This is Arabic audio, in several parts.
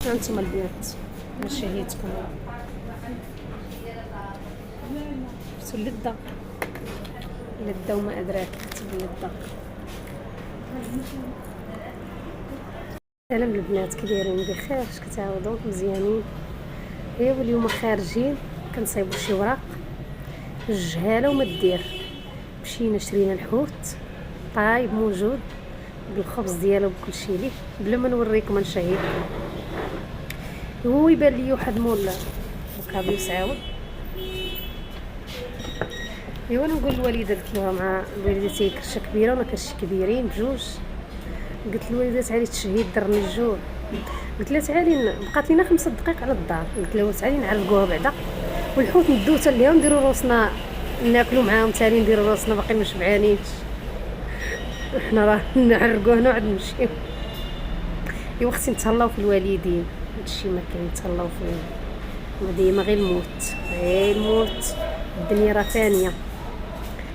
هانتوما البنات ها شهيتكم شفتوا اللذة اللذة وما أدراك اختي اللذة. سلام البنات، كي دايرين؟ بخير؟ اش كتعاودوا؟ مزيانين؟ ايوا اليوم خارجين كنصايبوا شي وراق الجهاله وما دير. مشينا شرينا الحوت طايب موجود بالخبز ديالو بكل شيء ليه بلا ما نوريكم نشهيكم. هو يبان لي واحد مول وكابيس عاود. ايوا نقول للوالده، قلت لها مع الوالده كرشه كبيره وانا كرشي كبيرين بجوج. قلت للوالده تعالي تشهي درني الجوع. قلت لها تعالي، بقات لينا 5 دقائق على الدار. قلت لها تعالي نعلقوها بعدا والحوت ندوه حتى ليها ونديروا روسنا ناكلوا معاهم تاني، نديروا روسنا باقي ما شبعانينش. حنا راه نعرقوه هنا وعاد نمشيو. ايوا خصني نتهلاو في الوالدين، هادشي ما كاين، نتهلاو فيهم. ما ديما غير الموت غير الموت، الدنيا راه فانيه.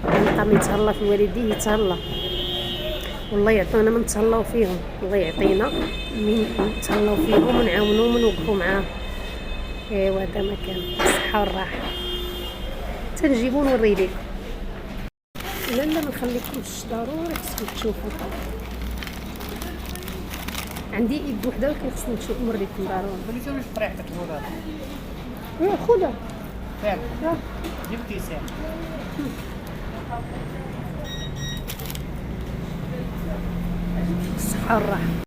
كنلقى من يتهلا في الوالدين يتهلا، والله يعطينا من نتهلاو فيهم، الله يعطينا من نتهلاو فيهم ونعاونوهم ونوقفوا معاهم. ايوا هذا ما كان، الصحه والراحه. تنجيبو نوري لكم. لا ما نخليكمش، ضروري خصكم تشوفوا. عندي يد وحده ولكن خصني نشوف نوريكم ضروري. بليتو مش طريحتك الهدى. خذها فعلا جبتي ساعة الصحه والراحه.